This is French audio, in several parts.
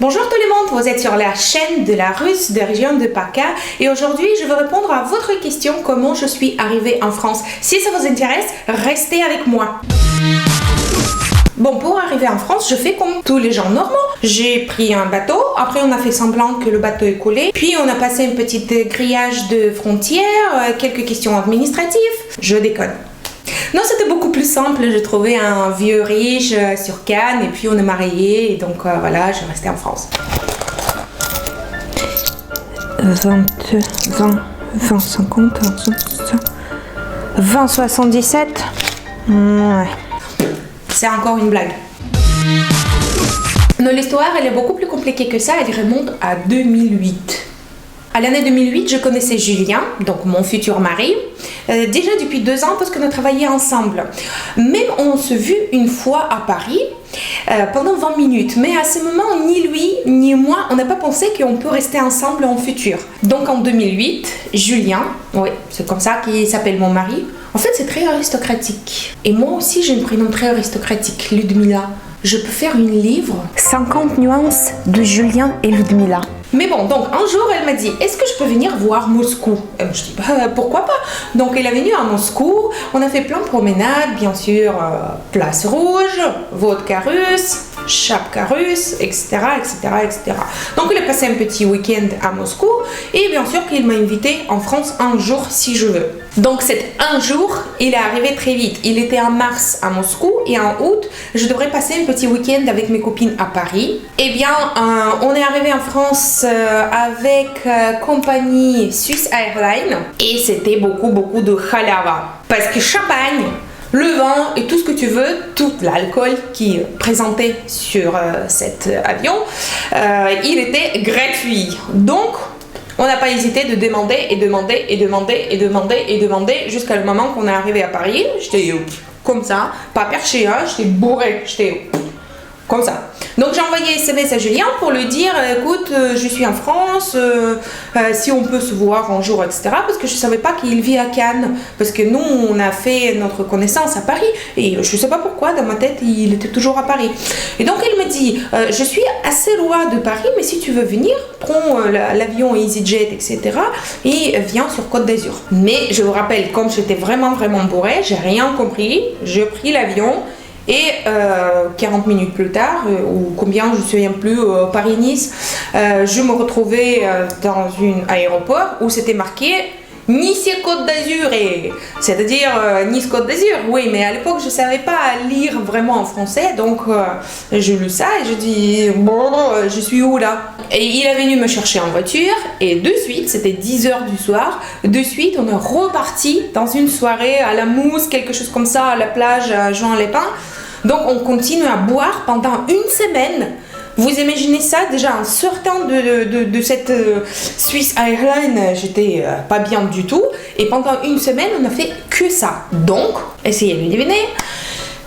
Bonjour tout le monde, vous êtes sur la chaîne de la Russe de région de PACA et aujourd'hui je vais répondre à votre question comment je suis arrivée en France. Si ça vous intéresse, restez avec moi. Bon, pour arriver en France, je fais comme tous les gens normaux. J'ai pris un bateau, après on a fait semblant que le bateau est coulé, puis on a passé un petit grillage de frontières, quelques questions administratives. Je déconne. Non, c'était beaucoup plus simple. J'ai trouvé un vieux riche sur Cannes et puis on est mariés et donc voilà, je suis restée en France. 20, 50, 20, 77. Ouais. C'est encore une blague. Non, l'histoire, elle est beaucoup plus compliquée que ça. Elle remonte à 2008. À l'année 2008, je connaissais Julien, donc mon futur mari, déjà depuis 2 ans parce qu'on a travaillé ensemble. Même on s'est vu une fois à Paris pendant 20 minutes. Mais à ce moment, ni lui ni moi, on n'a pas pensé qu'on peut rester ensemble en futur. Donc en 2008, Julien, oui, c'est comme ça qu'il s'appelle mon mari. En fait, c'est très aristocratique. Et moi aussi, j'ai un prénom très aristocratique, Ludmila. Je peux faire un livre 50 nuances de Julien et Ludmila. Mais bon, donc un jour, elle m'a dit, est-ce que je peux venir voir Moscou? Je dis, pourquoi pas? Donc elle est venue à Moscou, on a fait plein de promenades, bien sûr, place rouge, vodka russe, chapka russe, etc., etc., etc. Donc elle a passé un petit week-end à Moscou, et bien sûr qu'il m'a invité en France un jour si je veux. Donc cet un jour, il est arrivé très vite. Il était en mars à Moscou, et en août, je devrais passer un petit week-end avec mes copines à Paris. Eh bien, on est arrivé en France avec compagnie Swiss Airlines et c'était beaucoup de halava. Parce que champagne, le vin et tout ce que tu veux, tout l'alcool qui est présenté sur cet avion, il était gratuit. Donc, on n'a pas hésité de demander jusqu'à le moment qu'on est arrivé à Paris. J'étais comme ça, pas perché, hein, j'étais bourré, j'étais comme ça. Donc j'ai envoyé SMS à Julien pour lui dire écoute, je suis en France, si on peut se voir un jour, etc. Parce que je ne savais pas qu'il vit à Cannes. Parce que nous, on a fait notre connaissance à Paris. Et je ne sais pas pourquoi, dans ma tête, il était toujours à Paris. Et donc elle me dit je suis assez loin de Paris, mais si tu veux venir, prends l'avion EasyJet, etc. Et viens sur Côte d'Azur. Mais je vous rappelle, comme j'étais vraiment bourrée, j'ai rien compris. J'ai pris l'avion. Et 40 minutes plus tard, ou combien, je ne me souviens plus, Paris-Nice, je me retrouvais dans un aéroport où c'était marqué Nice-Côte d'Azur, c'est-à-dire Nice-Côte d'Azur. Oui, mais à l'époque, je ne savais pas lire vraiment en français, donc j'ai lu ça et je dis bon, je suis où là? Et il est venu me chercher en voiture et de suite, c'était 10h du soir, de suite on est reparti dans une soirée à la mousse, quelque chose comme ça, à la plage à Juan-les-Pins. Donc on continue à boire pendant une semaine. Vous imaginez ça, déjà en sortant de cette Swiss Airlines, j'étais pas bien du tout. Et pendant une semaine, on a fait que ça. Donc, essayez de deviner.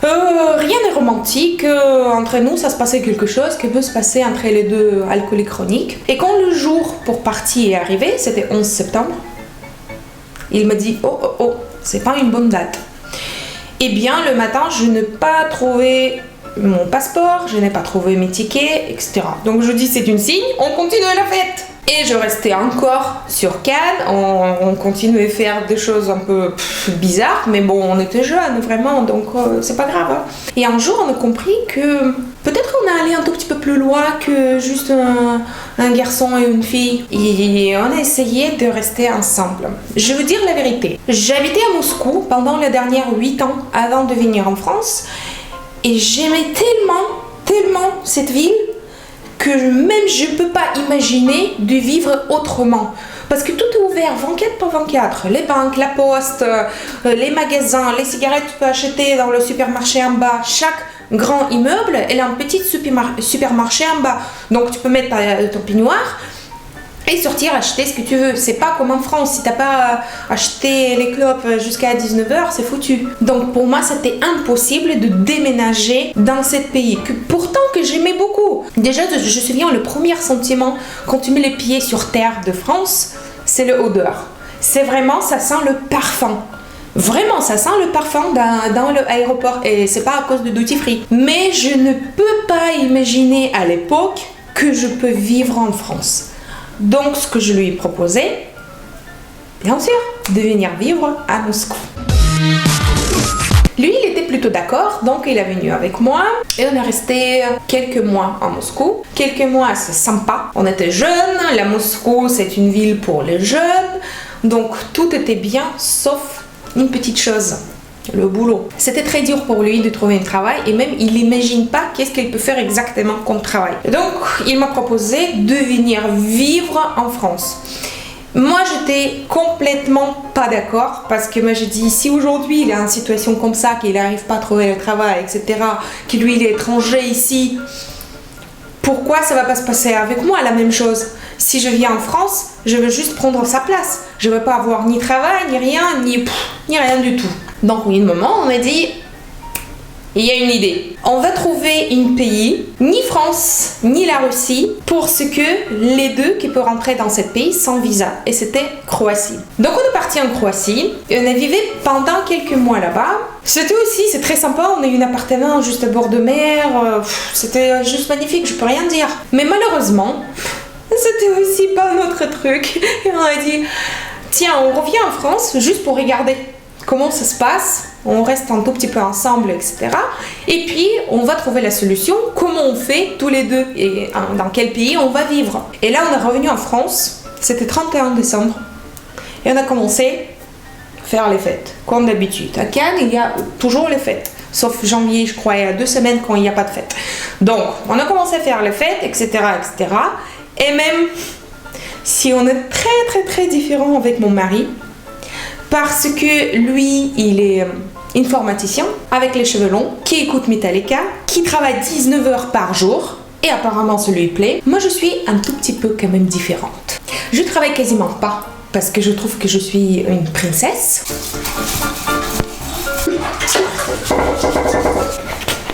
Rien n'est romantique. Entre nous, ça se passait quelque chose qui peut se passer entre les deux alcooliques chroniques. Et quand le jour pour partir est arrivé, c'était 11 septembre, il m'a dit oh, c'est pas une bonne date. Eh bien, le matin, je n'ai pas trouvé mon passeport, je n'ai pas trouvé mes tickets, etc. Donc je dis c'est une signe, on continue la fête. Et je restais encore sur Cannes, on continuait à faire des choses un peu bizarres, mais bon, on était jeunes vraiment, donc c'est pas grave. Hein. Et un jour, on a compris que peut-être on est allé un tout petit peu plus loin que juste un garçon et une fille. Et on a essayé de rester ensemble. Je veux dire la vérité. J'habitais à Moscou pendant les dernières 8 ans avant de venir en France. Et j'aimais tellement cette ville que même je ne peux pas imaginer de vivre autrement. Parce que tout est ouvert 24 par 24. Les banques, la poste, les magasins, les cigarettes, tu peux acheter dans le supermarché en bas. Chaque grand immeuble, elle a un petit supermarché en bas. Donc tu peux mettre ton peignoir et sortir acheter ce que tu veux. C'est pas comme en France, si t'as pas acheté les clopes jusqu'à 19h, c'est foutu. Donc pour moi, c'était impossible de déménager dans ce pays, que pourtant que j'aimais beaucoup. Déjà, je me souviens, le premier sentiment quand tu mets les pieds sur terre de France, c'est l'odeur. C'est vraiment, ça sent le parfum. Vraiment, ça sent le parfum dans l'aéroport et c'est pas à cause de duty free. Mais je ne peux pas imaginer à l'époque que je peux vivre en France. Donc ce que je lui ai proposé, bien sûr, de venir vivre à Moscou. Lui, il était plutôt d'accord, donc il est venu avec moi et on est resté quelques mois à Moscou. Quelques mois, c'est sympa. On était jeunes, la Moscou, c'est une ville pour les jeunes, donc tout était bien, sauf une petite chose, le boulot. C'était très dur pour lui de trouver un travail et même il n'imagine pas qu'est-ce qu'il peut faire exactement comme travail. Donc, il m'a proposé de venir vivre en France. Moi, j'étais complètement pas d'accord parce que moi, j'ai dit, si aujourd'hui il est en situation comme ça, qu'il n'arrive pas à trouver le travail, etc., que lui, il est étranger ici, pourquoi ça va pas se passer avec moi la même chose? Si je viens en France, je veux juste prendre sa place. Je veux pas avoir ni travail, ni rien, ni rien du tout. Donc, au bout d'un moment, on m'a dit, il y a une idée. On va trouver un pays, ni France, ni la Russie, pour ce que les deux qui peuvent rentrer dans ce pays sans visa. Et c'était Croatie. Donc on est parti en Croatie et on a vécu pendant quelques mois là-bas. C'était aussi, c'est très sympa, on a eu un appartement juste à bord de mer. C'était juste magnifique, je peux rien dire. Mais malheureusement, c'était aussi pas notre truc. Et on a dit, tiens, on revient en France juste pour regarder comment ça se passe, on reste un tout petit peu ensemble, etc. Et puis, on va trouver la solution, comment on fait tous les deux et dans quel pays on va vivre. Et là, on est revenu en France, c'était 31 décembre, et on a commencé à faire les fêtes, comme d'habitude. À Cannes, il y a toujours les fêtes, sauf janvier, je crois, il y a 2 semaines quand il n'y a pas de fête. Donc, on a commencé à faire les fêtes, etc., etc. Et même si on est très différents avec mon mari, parce que lui, il est informaticien avec les cheveux longs, qui écoute Metallica, qui travaille 19 heures par jour, et apparemment ça lui plaît. Moi, je suis un tout petit peu quand même différente. Je travaille quasiment pas, parce que je trouve que je suis une princesse.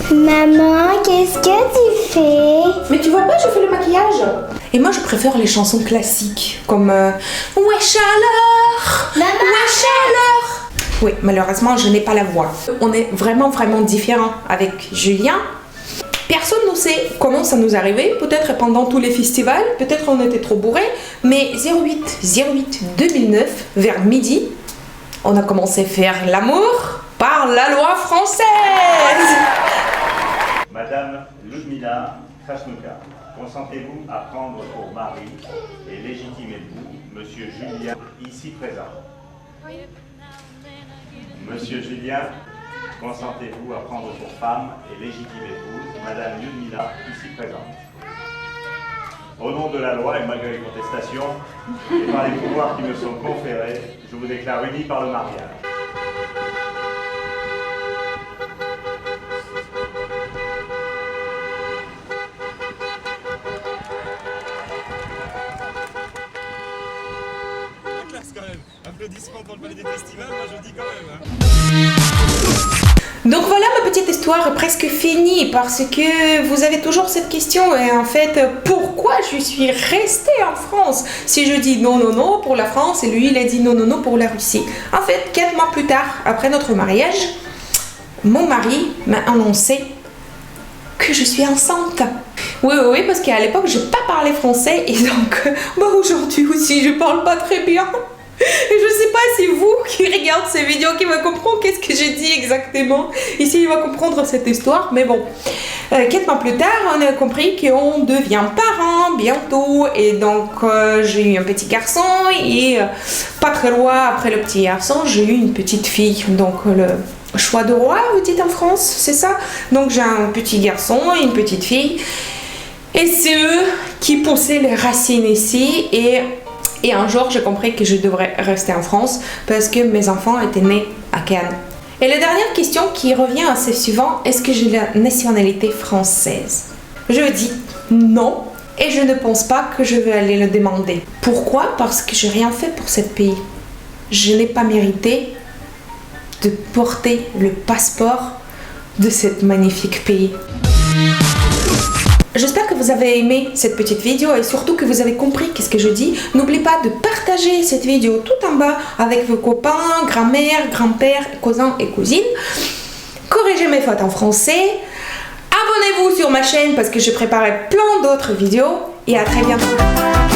Maman, qu'est-ce que tu fais? Mais tu vois pas, je fais le maquillage. Et moi, je préfère les chansons classiques, comme Wesh alors, Maman, Wesh alors. Oui, malheureusement, je n'ai pas la voix. On est vraiment différents avec Julien. Personne ne sait comment ça nous arrivait, peut-être pendant tous les festivals, peut-être on était trop bourrés, mais 08/08/2009, vers midi, on a commencé à faire l'amour par la loi française. Madame Ludmila Krasnouka, consentez-vous à prendre pour mari et légitime époux Monsieur Julien, ici présent? Monsieur Julien, consentez-vous à prendre pour femme et légitime épouse Madame Ludmila, ici présente? Au nom de la loi et malgré les contestations, et par les pouvoirs qui me sont conférés, je vous déclare unis par le mariage. Quand même. Applaudissements pour le palais des festivals, moi je dis quand même. Hein. Donc voilà, ma petite histoire est presque finie parce que vous avez toujours cette question et en fait, pourquoi je suis restée en France? Si je dis non pour la France et lui il a dit non pour la Russie. En fait, 4 mois plus tard, après notre mariage, mon mari m'a annoncé que je suis enceinte. Oui, parce qu'à l'époque, je n'ai pas parlé français et donc, aujourd'hui aussi, je parle pas très bien. Et je sais pas si vous qui regardez ces vidéos qui va comprendre qu'est-ce que j'ai dit exactement. Ici, il va comprendre cette histoire, mais bon. 4 mois plus tard, on a compris qu'on devient parents bientôt et donc j'ai eu un petit garçon et pas très loin après le petit garçon, j'ai eu une petite fille. Donc le choix de roi, vous dites en France, c'est ça? Donc j'ai un petit garçon et une petite fille. Et c'est eux qui poussaient les racines ici et un jour j'ai compris que je devrais rester en France parce que mes enfants étaient nés à Cannes. Et la dernière question qui revient assez souvent, est-ce que j'ai la nationalité française? Je dis non et je ne pense pas que je vais aller le demander. Pourquoi? Parce que je n'ai rien fait pour ce pays. Je n'ai pas mérité de porter le passeport de ce magnifique pays. J'espère que vous avez aimé cette petite vidéo et surtout que vous avez compris qu'est-ce que je dis. N'oubliez pas de partager cette vidéo tout en bas avec vos copains, grand-mère, grand-père, cousins et cousines. Corrigez mes fautes en français. Abonnez-vous sur ma chaîne parce que je préparais plein d'autres vidéos et à très bientôt.